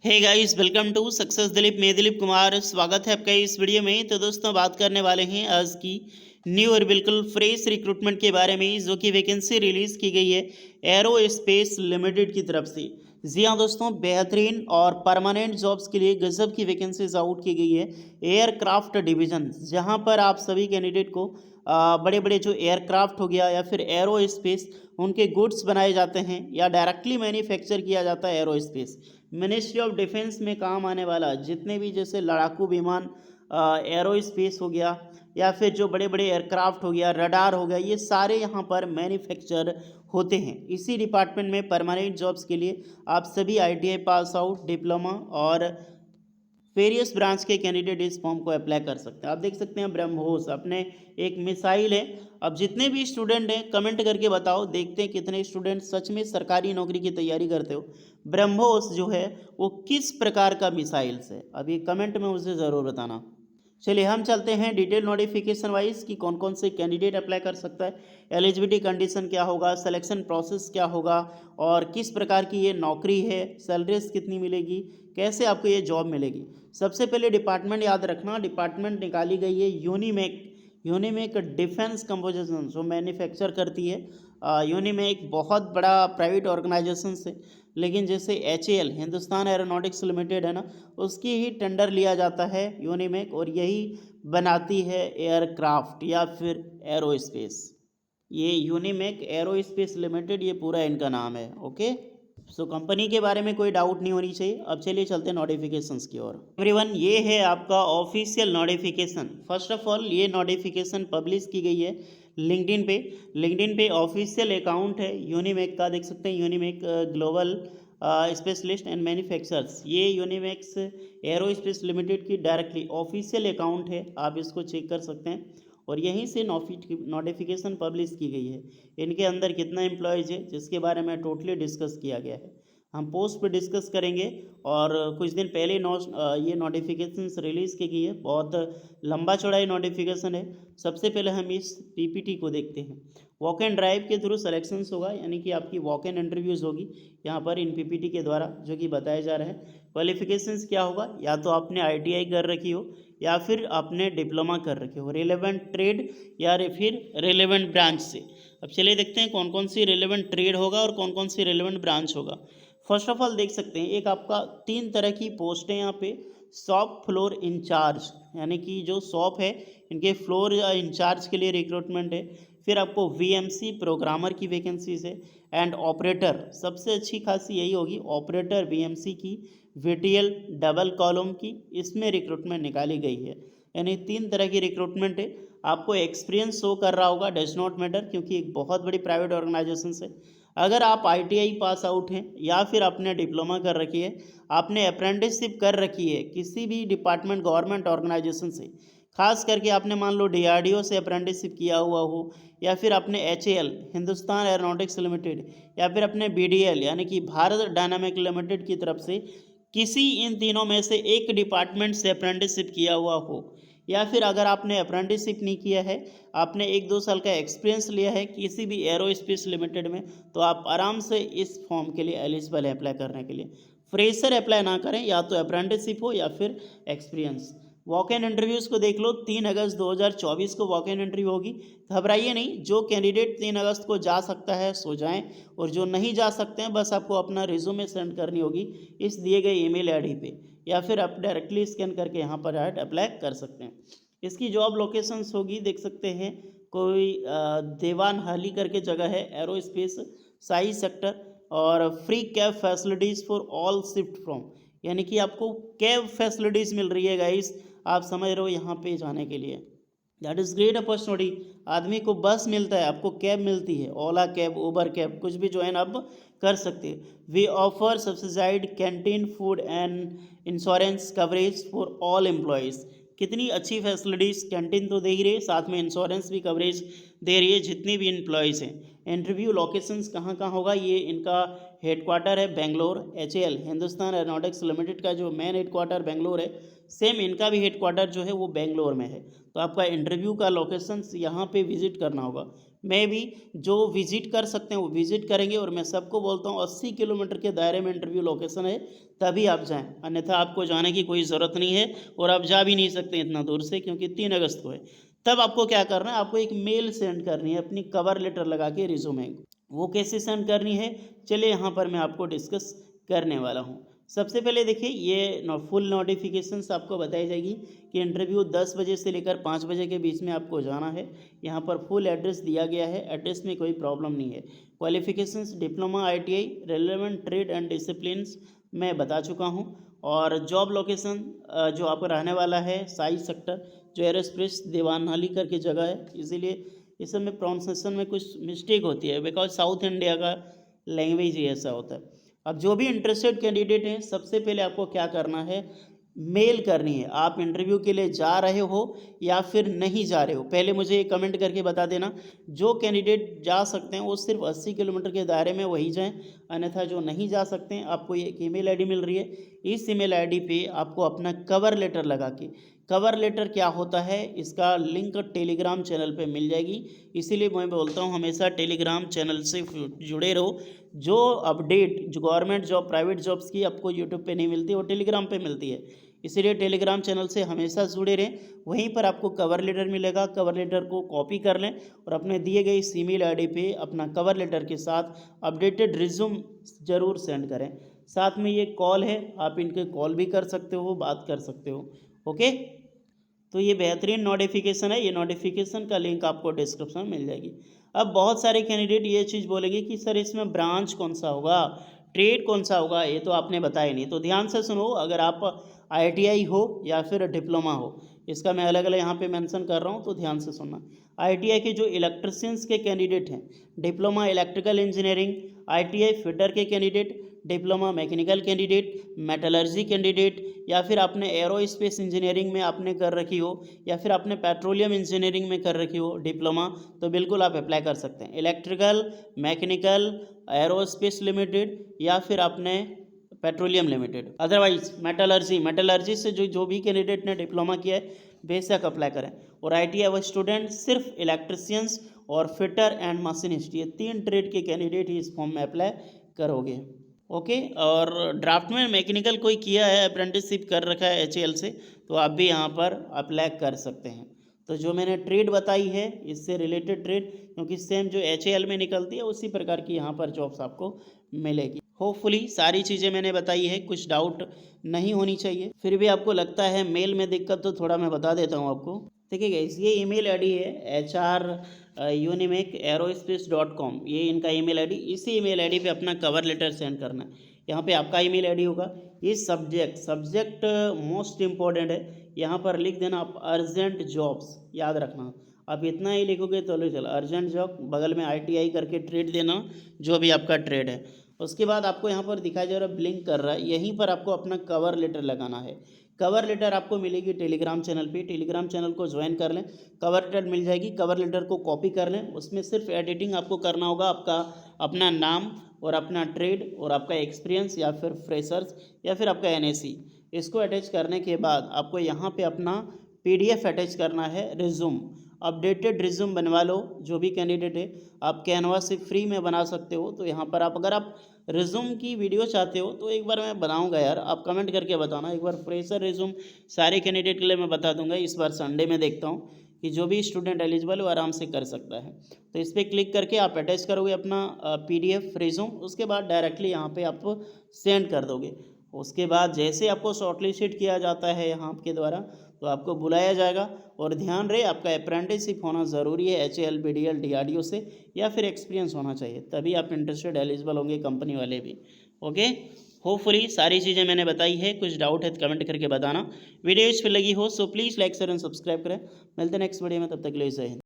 Hey guys, welcome to success Dilip. मैं दिलीप कुमार, स्वागत है आपका इस वीडियो में। तो दोस्तों, बात करने वाले हैं आज की न्यू और बिल्कुल फ्रेश रिक्रूटमेंट के बारे में, जो कि वैकेंसी रिलीज की गई है एरो स्पेस लिमिटेड की तरफ से। जी हाँ दोस्तों, बेहतरीन और परमानेंट जॉब्स के लिए गजब की वैकेंसीज आउट की गई है एयरक्राफ्ट डिवीजन, जहाँ पर आप सभी कैंडिडेट को बड़े बड़े जो एयरक्राफ्ट हो गया या फिर एरो स्पेस उनके गुड्स बनाए जाते हैं या डायरेक्टली मैन्युफैक्चर किया जाता है arrow space. Ministry of defence में काम आने वाला जितने भी जैसे लड़ाकू विमान, एरो स्पेस हो गया या फिर जो बड़े बड़े एयरक्राफ्ट हो गया, रडार हो गया, ये सारे यहाँ पर मैन्युफैक्चर होते हैं। इसी डिपार्टमेंट में परमानेंट जॉब्स के लिए आप सभी आईटीआई पास आउट, डिप्लोमा और वेरियस ब्रांच के कैंडिडेट इस फॉर्म को अप्लाई कर सकते हैं। आप देख सकते हैं ब्रह्मोस अपने एक मिसाइल है। अब जितने भी स्टूडेंट हैं कमेंट करके बताओ, देखते हैं कितने स्टूडेंट सच में सरकारी नौकरी की तैयारी करते हो। ब्रह्मोस जो है वो किस प्रकार का मिसाइल्स है, अभी कमेंट में मुझे ज़रूर बताना। चलिए हम चलते हैं डिटेल नोटिफिकेशन वाइज कि कौन कौन से कैंडिडेट अप्लाई कर सकता है, एलिजिबिलिटी कंडीशन क्या होगा, सिलेक्शन प्रोसेस क्या होगा और किस प्रकार की ये नौकरी है, सैलरीज कितनी मिलेगी, कैसे आपको ये जॉब मिलेगी। सबसे पहले डिपार्टमेंट याद रखना, डिपार्टमेंट निकाली गई है यूनिमेक। यूनिमेक डिफेंस कंपोजिशन जो मैन्युफैक्चर करती है। यूनिमेक बहुत बड़ा प्राइवेट ऑर्गेनाइजेशन से, लेकिन जैसे HAL हिंदुस्तान एरोनॉटिक्स लिमिटेड है ना, उसकी ही टेंडर लिया जाता है यूनिमेक, और यही बनाती है एयरक्राफ्ट या फिर एरोस्पेस। ये यूनिमेक एरोस्पेस लिमिटेड, ये पूरा इनका नाम है। ओके, सो कंपनी के बारे में कोई डाउट नहीं होनी चाहिए। अब चलिए चलते हैं नोटिफिकेशंस की ओर। एवरीवन, ये है आपका official notification. First of all, ये नोटिफिकेशन पब्लिश की गई है लिंक्डइन पे। लिंक्डइन पे ऑफिशियल अकाउंट है यूनिमेक का, देख सकते हैं Unimech global specialist and manufacturers. ये यूनिमेक्स एरोस्पेस लिमिटेड की डायरेक्टली ऑफिशियल अकाउंट है, आप इसको चेक कर सकते हैं। और यहीं से नोटिफिकेशन पब्लिश की गई है। इनके अंदर कितना एम्प्लॉयज़ है जिसके बारे में टोटली डिस्कस किया गया है, हम पोस्ट पे डिस्कस करेंगे। और कुछ दिन पहले ये नोटिफिकेशन रिलीज़ की गई है, बहुत लंबा चौड़ा नोटिफिकेशन है। सबसे पहले हम इस PPT को देखते हैं। वॉक एंड ड्राइव के थ्रू सिलेक्शंस होगा, यानी कि आपकी वॉक एंड इंटरव्यूज़ होगी यहाँ पर इन PPT के द्वारा, जो कि बताया जा रहा है। क्वालिफिकेशंस क्या होगा, या तो आपने ITI कर रखी हो या फिर आपने डिप्लोमा कर रखे हो रिलेवेंट ट्रेड या फिर रिलेवेंट ब्रांच से। अब चलिए देखते हैं कौन कौन सी रिलेवेंट ट्रेड होगा और कौन कौन सी रिलेवेंट ब्रांच होगा। फर्स्ट ऑफ ऑल देख सकते हैं, एक आपका 3 तरह की पोस्ट है यहाँ पे। शॉप फ्लोर इंचार्ज, यानी कि जो शॉप है इनके फ्लोर इंचार्ज के लिए रिक्रूटमेंट है। फिर आपको VMC प्रोग्रामर की वैकेंसीज है। एंड ऑपरेटर, सबसे अच्छी खासी यही होगी, ऑपरेटर VMC की, VTL डबल कॉलम की, इसमें रिक्रूटमेंट निकाली गई है। यानी 3 तरह की रिक्रूटमेंट है। आपको एक्सपीरियंस शो कर रहा होगा, डज नॉट मैटर, क्योंकि एक बहुत बड़ी प्राइवेट ऑर्गेनाइजेशन है। अगर आप ITI पास आउट हैं या फिर आपने डिप्लोमा कर रखी है, आपने अप्रेंटिसशिप कर रखी है किसी भी डिपार्टमेंट गवर्नमेंट ऑर्गेनाइजेशन से, खास करके आपने मान लो DRDO से अप्रेंटिसशिप किया हुआ हो, या फिर अपने HAL हिंदुस्तान एरोनॉटिक्स लिमिटेड, या फिर अपने BDL यानी कि भारत डायनामिक लिमिटेड की तरफ से किसी इन तीनों में से एक डिपार्टमेंट से अप्रेंटिसशिप किया हुआ हो, या फिर अगर आपने अप्रेंटिसशिप नहीं किया है, आपने 1-2 साल का एक्सपीरियंस लिया है किसी भी एरोस्पेस लिमिटेड में, तो आप आराम से इस फॉर्म के लिए एलिजिबल है अप्लाई करने के लिए। फ्रेशर अप्लाई ना करें, या तो अप्रेंटिसशिप हो या फिर एक्सपीरियंस। वॉक इन इंटरव्यूज़ को देख लो, 3 अगस्त 2024 को वॉक इन इंटरव्यू होगी। घबराइए नहीं, जो कैंडिडेट 3 अगस्त को जा सकता है सो जाएं, और जो नहीं जा सकते हैं बस आपको अपना रिज्यूमे सेंड करनी होगी इस दिए गए ईमेल आईडी पे, या फिर आप डायरेक्टली स्कैन करके यहाँ पर डायरेक्ट अप्लाई कर सकते हैं। इसकी जॉब लोकेशंस होगी, देख सकते हैं, कोई देवानहाली करके जगह है, एरोस्पेस साई सेक्टर। और free cab facilities for all shift from, यानी कि आपको कैब फैसिलिटीज़ मिल रही है गाइस, आप समझ रहे हो, यहाँ पे जाने के लिए। That is great opportunity. आदमी को बस मिलता है, आपको कैब मिलती है, ओला कैब, उबर कैब, कुछ भी ज्वाइन आप कर सकते हैं। We offer subsidized canteen food and insurance coverage for all employees. कितनी अच्छी फैसिलिटीज़, कैंटीन तो दे ही रही है, साथ में इंश्योरेंस भी कवरेज दे रही है जितनी भी एम्प्लॉयज़ हैं। इंटरव्यू लोकेशंस कहाँ कहाँ होगा, ये इनका हेडक्वार्टर है Bangalore. HAL Hindustan aeronautics limited का जो मेन हेडक्वार्टर बेंगलोर है, सेम इनका भी हेडक्वार्टर जो है वो बेंगलोर में है। तो आपका इंटरव्यू का लोकेशंस यहाँ पे विजिट करना होगा। मैं भी जो विजिट कर सकते हैं वो विजिट करेंगे, और मैं सबको बोलता हूँ 80 किलोमीटर के दायरे में इंटरव्यू लोकेशन है, तभी आप जाएं, अन्यथा आपको जाने की कोई ज़रूरत नहीं है और आप जा भी नहीं सकते इतना दूर से, क्योंकि 3 अगस्त को है। तब आपको क्या करना है, आपको एक मेल सेंड करनी है अपनी कवर लेटर लगा के रिज्यूमे। वो कैसे सेंड करनी है, चलिए यहाँ पर मैं आपको डिस्कस करने वाला हूँ। सबसे पहले देखिए, ये फुल नोटिफिकेशंस आपको बताई जाएगी कि इंटरव्यू 10 बजे से लेकर 5 बजे के बीच में आपको जाना है। यहाँ पर फुल एड्रेस दिया गया है, एड्रेस में कोई प्रॉब्लम नहीं है। Qualifications diploma ITI relevant trade and disciplines मैं बता चुका हूँ। और जॉब लोकेशन जो आपको रहने वाला है साई सेक्टर, जो एरोस्पेस देवानहाली करके जगह है, इसीलिए इस सब में प्रोनाउंसिएशन में कुछ मिस्टेक होती है, बिकॉज साउथ इंडिया का लैंग्वेज ही ऐसा होता है। अब जो भी इंटरेस्टेड कैंडिडेट हैं, सबसे पहले आपको क्या करना है, मेल करनी है। आप इंटरव्यू के लिए जा रहे हो या फिर नहीं जा रहे हो, पहले मुझे कमेंट करके बता देना। जो कैंडिडेट जा सकते हैं वो सिर्फ 80 किलोमीटर के दायरे में वही जाएं, अन्यथा जो नहीं जा सकते हैं, आपको ये एक ईमेल आईडी मिल रही है, इस ईमेल आईडी पे आपको अपना कवर लेटर लगा के, कवर लेटर क्या होता है इसका लिंक टेलीग्राम चैनल पे मिल जाएगी। इसीलिए मैं बोलता हूँ हमेशा टेलीग्राम चैनल से जुड़े रहो। जो अपडेट जो गवर्नमेंट जॉब प्राइवेट जॉब्स की आपको यूट्यूब पे नहीं मिलती, वो टेलीग्राम पे मिलती है, इसीलिए टेलीग्राम चैनल से हमेशा जुड़े रहें। वहीं पर आपको कवर लेटर मिलेगा, कवर लेटर को कॉपी कर लें और अपने दिए गए इस ईमेल आईडी पे अपना कवर लेटर के साथ अपडेटेड रिज्यूम ज़रूर सेंड करें। साथ में ये कॉल है, आप इनके कॉल भी कर सकते हो, बात कर सकते हो। ओके, तो ये बेहतरीन नोटिफिकेशन है, ये नोटिफिकेशन का लिंक आपको डिस्क्रिप्शन में मिल जाएगी। अब बहुत सारे कैंडिडेट ये चीज़ बोलेंगे कि सर इसमें ब्रांच कौन सा होगा, ट्रेड कौन सा होगा, ये तो आपने बताया नहीं। तो ध्यान से सुनो, अगर आप ITI हो या फिर डिप्लोमा हो, इसका मैं अलग अलग यहाँ पे मेंशन कर रहा हूँ, तो ध्यान से सुनना। ITI के जो इलेक्ट्रिशियंस के कैंडिडेट हैं, diploma electrical engineering, ITI fitter के candidate, diploma mechanical candidate, metallurgy candidate, या फिर आपने एरोस्पेस इंजीनियरिंग में आपने कर रखी हो, या फिर आपने पेट्रोलियम इंजीनियरिंग में कर रखी हो डिप्लोमा, तो बिल्कुल आप अप्लाई कर सकते हैं। इलेक्ट्रिकल, मैकेनिकल, एरोस्पेस लिमिटेड, या फिर आपने पेट्रोलियम लिमिटेड। अदरवाइज मेटलर्जी से जो भी कैंडिडेट ने डिप्लोमा किया है बेशक अप्लाई करें। और ITI वो स्टूडेंट सिर्फ इलेक्ट्रिशियंस और फिटर एंड मशीनिस्ट, ये 3 ट्रेड के कैंडिडेट ही इस फॉर्म में अप्लाई करोगे। ओके, और ड्राफ्टमैन मैकेनिकल कोई किया है, अप्रेंटिसशिप कर रखा है HAL से, तो आप भी यहाँ पर अप्लाई कर सकते हैं। तो जो मैंने ट्रेड बताई है इससे रिलेटेड ट्रेड, क्योंकि सेम जो HAL में निकलती है उसी प्रकार की यहाँ पर जॉब्स आपको मिलेगी। होपफुली सारी चीज़ें मैंने बताई है, कुछ डाउट नहीं होनी चाहिए। फिर भी आपको लगता है मेल में दिक्कत, तो थोड़ा मैं बता देता हूँ आपको। देखिए गाइस, ये ईमेल आईडी है HR@unimakeaerospace.com, ये इनका ईमेल आईडी। इसी ईमेल आईडी पे अपना कवर लेटर सेंड करना है। यहाँ पे आपका ईमेल आईडी होगा। ये सब्जेक्ट मोस्ट इम्पॉर्टेंट है, यहाँ पर लिख देना आप अर्जेंट जॉब्स, याद रखना। आप इतना ही लिखोगे तो चलो अर्जेंट जॉब, बगल में ITI करके ट्रेड देना, जो भी आपका ट्रेड है। उसके बाद आपको यहाँ पर दिखाई जा रहा है ब्लिंक कर रहा है, यहीं पर आपको अपना कवर लेटर लगाना है। कवर लेटर आपको मिलेगी टेलीग्राम चैनल पे, टेलीग्राम चैनल को ज्वाइन कर लें, कवर लेटर मिल जाएगी। कवर लेटर को कॉपी कर लें, उसमें सिर्फ एडिटिंग आपको करना होगा, आपका अपना नाम और अपना ट्रेड और आपका एक्सपीरियंस या फिर फ्रेशर्स या फिर आपका NSE, इसको अटैच करने के बाद आपको यहाँ पे अपना PDF अटैच करना है, रिज्यूम, अपडेटेड रिज्यूम बनवा लो। जो भी कैंडिडेट है, आप कैनवा से फ्री में बना सकते हो। तो यहाँ पर आप अगर आप रिज्यूम की वीडियो चाहते हो तो एक बार मैं बनाऊंगा यार, आप कमेंट करके बताना। एक बार फ्रेशर रिज्यूम सारे कैंडिडेट के लिए मैं बता दूंगा। इस बार संडे में देखता हूँ कि जो भी स्टूडेंट एलिजिबल हो आराम से कर सकता है। तो इस पर क्लिक करके आप अटैच करोगे अपना PDF रिज्यूम, उसके बाद डायरेक्टली यहाँ पे आप सेंड कर दोगे। उसके बाद जैसे आपको शॉर्टलिस्टेड किया जाता है यहाँ के द्वारा, तो आपको बुलाया जाएगा। और ध्यान रहे, आपका अप्रेंटिसशिप होना ज़रूरी है HAL, BDL, DRDO से, या फिर एक्सपीरियंस होना चाहिए, तभी आप इंटरेस्टेड एलिजिबल होंगे, कंपनी वाले भी। ओके, होपफुली सारी चीज़ें मैंने बताई है। कुछ डाउट है तो कमेंट करके बताना। वीडियो इस पर लगी हो so please like share and subscribe करें। मिलते हैं नेक्स्ट वीडियो में, तब तक के लिए जय हिंद।